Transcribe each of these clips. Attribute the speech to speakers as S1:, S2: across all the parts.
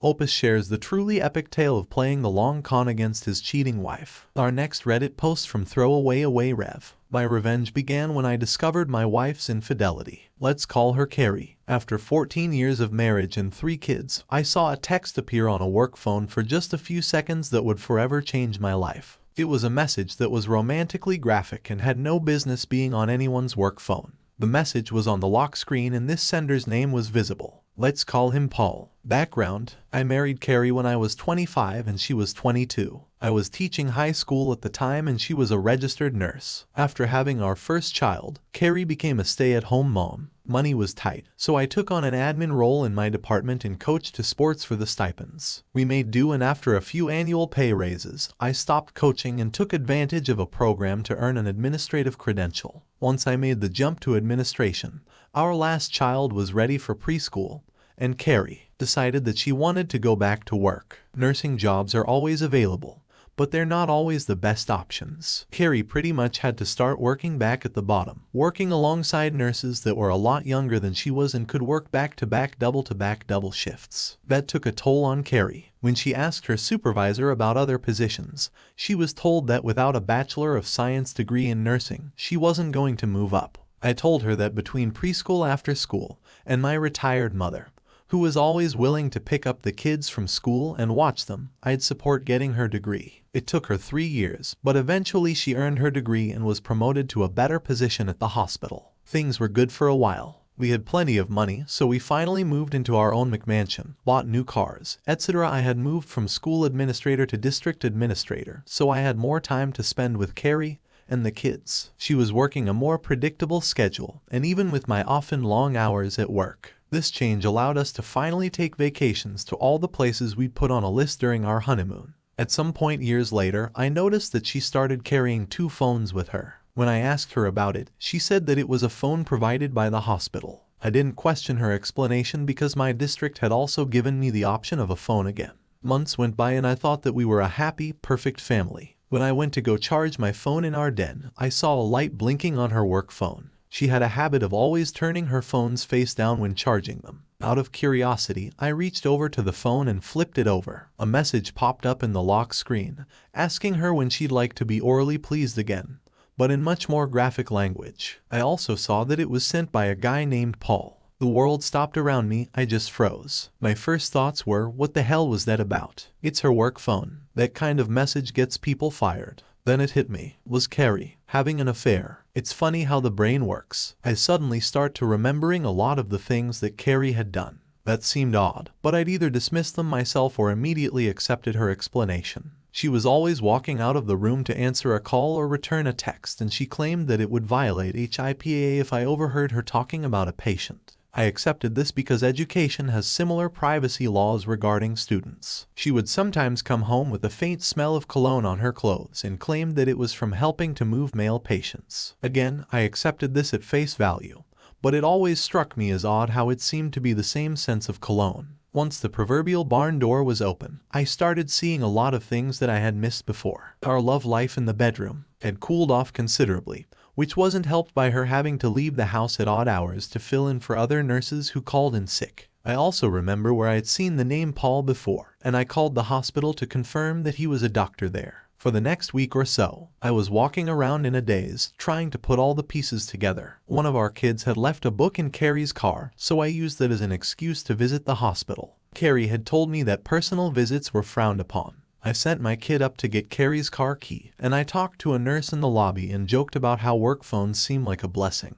S1: Opus shares the truly epic tale of playing the long con against his cheating wife. Our next Reddit post from Throwaway Away Rev. My revenge began when I discovered my wife's infidelity. Let's call her Carrie. After 14 years of marriage and 3 kids, I saw a text appear on a work phone for just a few seconds that would forever change my life. It was a message that was romantically graphic and had no business being on anyone's work phone. The message was on the lock screen and this sender's name was visible. Let's call him Paul. Background: I married Carrie when I was 25 and she was 22. I was teaching high school at the time and she was a registered nurse. After having our first child, Carrie became a stay-at-home mom. Money was tight, so I took on an admin role in my department and coached to sports for the stipends. We made do, and after a few annual pay raises, I stopped coaching and took advantage of a program to earn an administrative credential. Once I made the jump to administration, our last child was ready for preschool, and Carrie decided that she wanted to go back to work. Nursing jobs are always available, but they're not always the best options. Carrie pretty much had to start working back at the bottom, working alongside nurses that were a lot younger than she was and could work back-to-back double shifts. That took a toll on Carrie. When she asked her supervisor about other positions, she was told that without a Bachelor of Science degree in nursing, she wasn't going to move up. I told her that between preschool after school and my retired mother, who was always willing to pick up the kids from school and watch them, I'd support getting her degree. It took her 3 years, but eventually she earned her degree and was promoted to a better position at the hospital. Things were good for a while. We had plenty of money, so we finally moved into our own McMansion, bought new cars, etc. I had moved from school administrator to district administrator, so I had more time to spend with Carrie and the kids. She was working a more predictable schedule, and even with my often long hours at work, this change allowed us to finally take vacations to all the places we'd put on a list during our honeymoon. At some point years later, I noticed that she started carrying 2 phones with her. When I asked her about it, she said that it was a phone provided by the hospital. I didn't question her explanation because my district had also given me the option of a phone again. Months went by and I thought that we were a happy, perfect family. When I went to go charge my phone in our den, I saw a light blinking on her work phone. She had a habit of always turning her phones face down when charging them. Out of curiosity, I reached over to the phone and flipped it over. A message popped up in the lock screen, asking her when she'd like to be orally pleased again, but in much more graphic language. I also saw that it was sent by a guy named Paul. The world stopped around me. I just froze. My first thoughts were, what the hell was that about? It's her work phone. That kind of message gets people fired. Then it hit me. Was Carrie having an affair? It's funny how the brain works. I suddenly start to remembering a lot of the things that Carrie had done. That seemed odd, but I'd either dismissed them myself or immediately accepted her explanation. She was always walking out of the room to answer a call or return a text, and she claimed that it would violate HIPAA if I overheard her talking about a patient. I accepted this because education has similar privacy laws regarding students. She would sometimes come home with a faint smell of cologne on her clothes and claimed that it was from helping to move male patients. Again, I accepted this at face value, but it always struck me as odd how it seemed to be the same sense of cologne. Once the proverbial barn door was open, I started seeing a lot of things that I had missed before. Our love life in the bedroom had cooled off considerably, which wasn't helped by her having to leave the house at odd hours to fill in for other nurses who called in sick. I also remember where I had seen the name Paul before, and I called the hospital to confirm that he was a doctor there. For the next week or so, I was walking around in a daze, trying to put all the pieces together. One of our kids had left a book in Carrie's car, so I used that as an excuse to visit the hospital. Carrie had told me that personal visits were frowned upon. I sent my kid up to get Carrie's car key, and I talked to a nurse in the lobby and joked about how work phones seem like a blessing.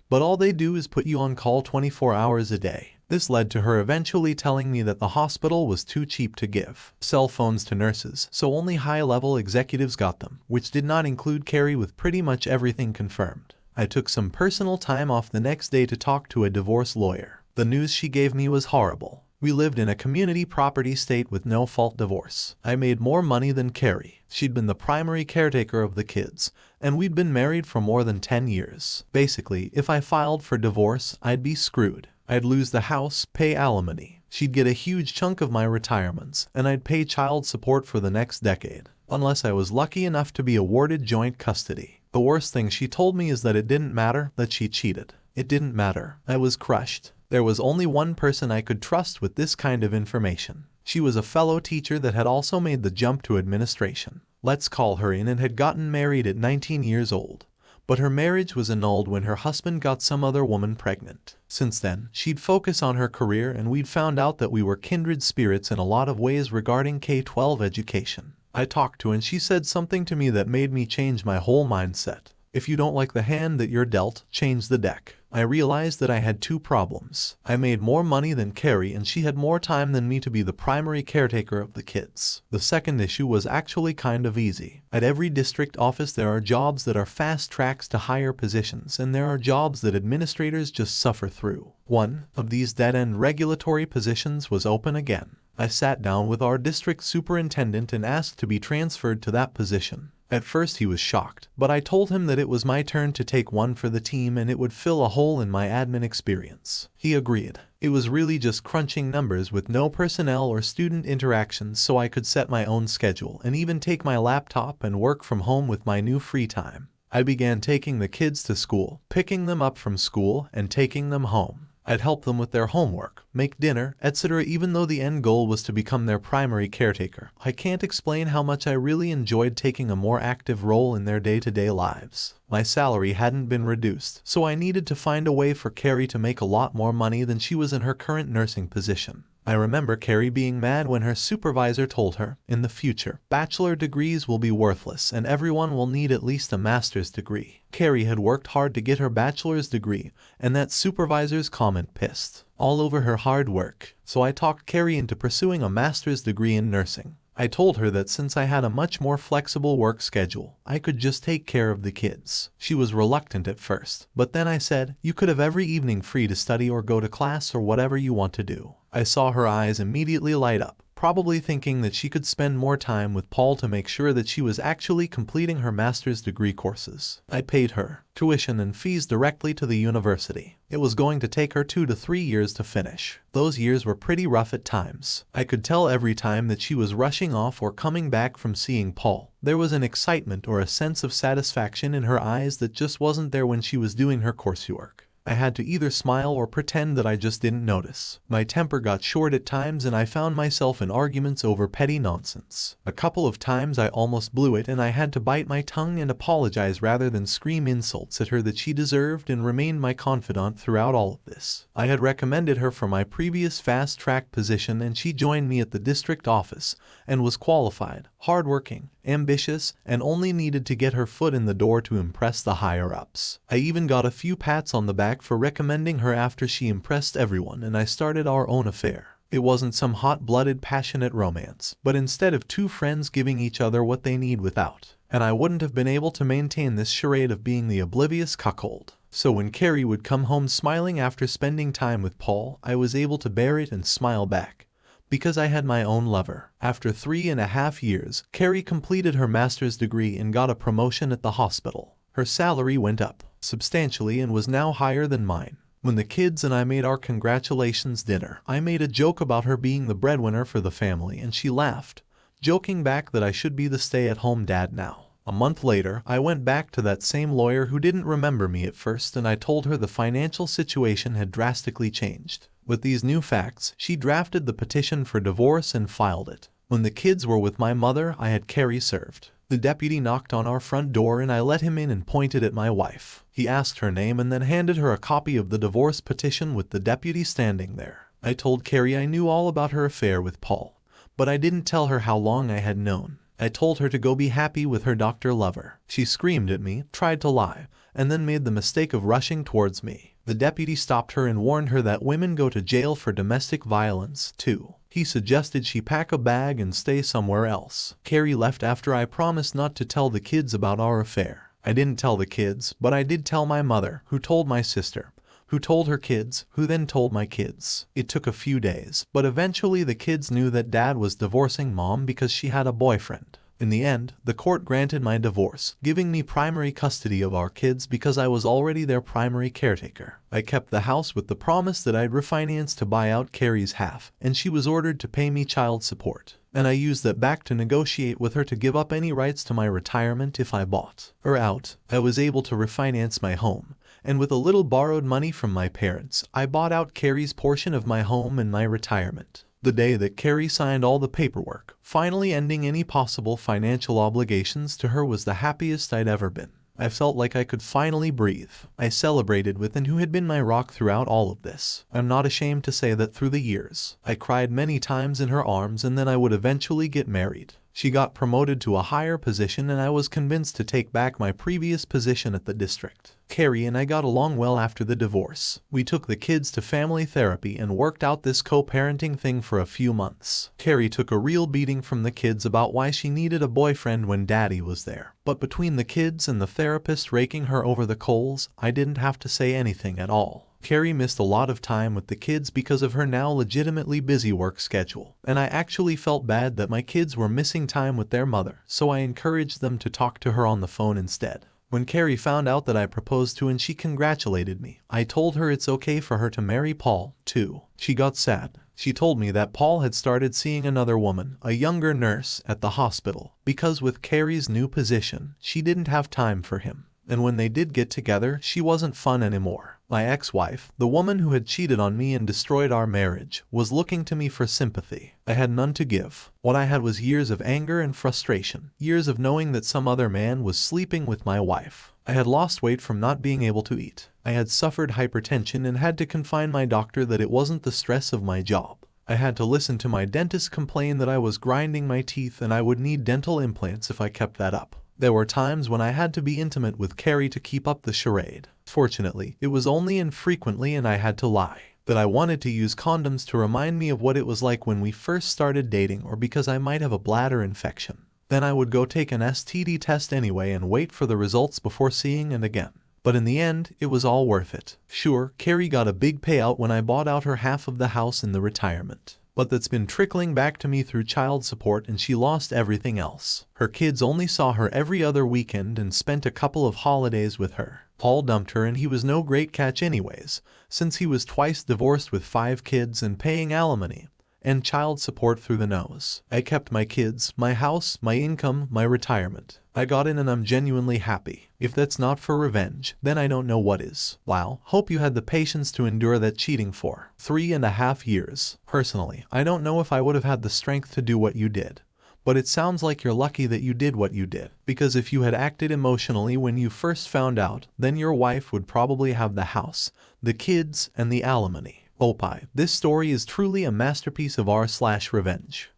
S1: But all they do is put you on call 24 hours a day. This led to her eventually telling me that the hospital was too cheap to give cell phones to nurses, so only high-level executives got them, which did not include Carrie, with pretty much everything confirmed. I took some personal time off the next day to talk to a divorce lawyer. The news she gave me was horrible. We lived in a community property state with no-fault divorce. I made more money than Carrie. She'd been the primary caretaker of the kids, and we'd been married for more than 10 years. Basically, if I filed for divorce, I'd be screwed. I'd lose the house, pay alimony. She'd get a huge chunk of my retirements, and I'd pay child support for the next decade, unless I was lucky enough to be awarded joint custody. The worst thing she told me is that it didn't matter that she cheated. It didn't matter. I was crushed. There was only one person I could trust with this kind of information. She was a fellow teacher that had also made the jump to administration. Let's call her in and had gotten married at 19 years old. But her marriage was annulled when her husband got some other woman pregnant. Since then, she'd focus on her career and we'd found out that we were kindred spirits in a lot of ways regarding K-12 education. I talked to her and she said something to me that made me change my whole mindset. If you don't like the hand that you're dealt, change the deck. I realized that I had two problems. I made more money than Carrie and she had more time than me to be the primary caretaker of the kids. The second issue was actually kind of easy. At every district office there are jobs that are fast tracks to higher positions and there are jobs that administrators just suffer through. One of these dead-end regulatory positions was open again. I sat down with our district superintendent and asked to be transferred to that position. At first he was shocked, but I told him that it was my turn to take one for the team and it would fill a hole in my admin experience. He agreed. It was really just crunching numbers with no personnel or student interactions, so I could set my own schedule and even take my laptop and work from home with my new free time. I began taking the kids to school, picking them up from school, and taking them home. I'd help them with their homework, make dinner, etc. even though the end goal was to become their primary caretaker. I can't explain how much I really enjoyed taking a more active role in their day-to-day lives. My salary hadn't been reduced, so I needed to find a way for Carrie to make a lot more money than she was in her current nursing position. I remember Carrie being mad when her supervisor told her, in the future, bachelor degrees will be worthless and everyone will need at least a master's degree. Carrie had worked hard to get her bachelor's degree, and that supervisor's comment pissed all over her hard work. So I talked Carrie into pursuing a master's degree in nursing. I told her that since I had a much more flexible work schedule, I could just take care of the kids. She was reluctant at first, but then I said, you could have every evening free to study or go to class or whatever you want to do. I saw her eyes immediately light up, probably thinking that she could spend more time with Paul to make sure that she was actually completing her master's degree courses. I paid her tuition and fees directly to the university. It was going to take her 2 to 3 years to finish. Those years were pretty rough at times. I could tell every time that she was rushing off or coming back from seeing Paul. There was an excitement or a sense of satisfaction in her eyes that just wasn't there when she was doing her coursework. I had to either smile or pretend that I just didn't notice. My temper got short at times and I found myself in arguments over petty nonsense. A couple of times I almost blew it and I had to bite my tongue and apologize rather than scream insults at her that she deserved and remained my confidant throughout all of this. I had recommended her for my previous fast-track position and she joined me at the district office and was qualified, hardworking, ambitious, and only needed to get her foot in the door to impress the higher-ups. I even got a few pats on the back for recommending her after she impressed everyone and I started our own affair. It wasn't some hot-blooded passionate romance, but instead of two friends giving each other what they need without. And I wouldn't have been able to maintain this charade of being the oblivious cuckold. So when Carrie would come home smiling after spending time with Paul, I was able to bear it and smile back. Because I had my own lover. After 3.5 years, Carrie completed her master's degree and got a promotion at the hospital. Her salary went up substantially and was now higher than mine. When the kids and I made our congratulations dinner, I made a joke about her being the breadwinner for the family and she laughed, joking back that I should be the stay-at-home dad now. A month later, I went back to that same lawyer who didn't remember me at first and I told her the financial situation had drastically changed. With these new facts, she drafted the petition for divorce and filed it. When the kids were with my mother, I had Carrie served. The deputy knocked on our front door and I let him in and pointed at my wife. He asked her name and then handed her a copy of the divorce petition with the deputy standing there. I told Carrie I knew all about her affair with Paul, but I didn't tell her how long I had known. I told her to go be happy with her doctor lover. She screamed at me, tried to lie, and then made the mistake of rushing towards me. The deputy stopped her and warned her that women go to jail for domestic violence, too. He suggested she pack a bag and stay somewhere else. Carrie left after I promised not to tell the kids about our affair. I didn't tell the kids, but I did tell my mother, who told my sister, who told her kids, who then told my kids. It took a few days, but eventually the kids knew that Dad was divorcing Mom because she had a boyfriend. In the end, the court granted my divorce, giving me primary custody of our kids because I was already their primary caretaker. I kept the house with the promise that I'd refinance to buy out Carrie's half, and she was ordered to pay me child support. And I used that back to negotiate with her to give up any rights to my retirement if I bought her out. I was able to refinance my home, and with a little borrowed money from my parents, I bought out Carrie's portion of my home and my retirement. The day that Carrie signed all the paperwork, finally ending any possible financial obligations to her, was the happiest I'd ever been. I felt like I could finally breathe. I celebrated with and who had been my rock throughout all of this. I'm not ashamed to say that through the years, I cried many times in her arms, and then I would eventually get married. She got promoted to a higher position, and I was convinced to take back my previous position at the district. Carrie and I got along well after the divorce. We took the kids to family therapy and worked out this co-parenting thing for a few months. Carrie took a real beating from the kids about why she needed a boyfriend when Daddy was there. But between the kids and the therapist raking her over the coals, I didn't have to say anything at all. Carrie missed a lot of time with the kids because of her now legitimately busy work schedule, and I actually felt bad that my kids were missing time with their mother, so I encouraged them to talk to her on the phone instead. When Carrie found out that I proposed to and she congratulated me, I told her it's okay for her to marry Paul, too. She got sad. She told me that Paul had started seeing another woman, a younger nurse, at the hospital, because with Carrie's new position, she didn't have time for him. And when they did get together, she wasn't fun anymore. My ex-wife, the woman who had cheated on me and destroyed our marriage, was looking to me for sympathy. I had none to give. What I had was years of anger and frustration, years of knowing that some other man was sleeping with my wife. I had lost weight from not being able to eat. I had suffered hypertension and had to confine my doctor that it wasn't the stress of my job. I had to listen to my dentist complain that I was grinding my teeth and I would need dental implants if I kept that up. There were times when I had to be intimate with Carrie to keep up the charade. Fortunately, it was only infrequently, and I had to lie that I wanted to use condoms to remind me of what it was like when we first started dating, or because I might have a bladder infection. Then I would go take an STD test anyway and wait for the results before seeing it again. But in the end, it was all worth it. Sure, Carrie got a big payout when I bought out her half of the house in the retirement, but that's been trickling back to me through child support, and she lost everything else. Her kids only saw her every other weekend and spent a couple of holidays with her. Paul dumped her, and he was no great catch anyways, since he was twice divorced with 5 kids and paying alimony and child support through the nose. I kept my kids, my house, my income, my retirement. I got in and I'm genuinely happy. If that's not for revenge, then I don't know what is. Wow, hope you had the patience to endure that cheating for 3.5 years. Personally, I don't know if I would have had the strength to do what you did. But it sounds like you're lucky that you did what you did, because if you had acted emotionally when you first found out, then your wife would probably have the house, the kids, and the alimony. Opie, this story is truly a masterpiece of r/revenge.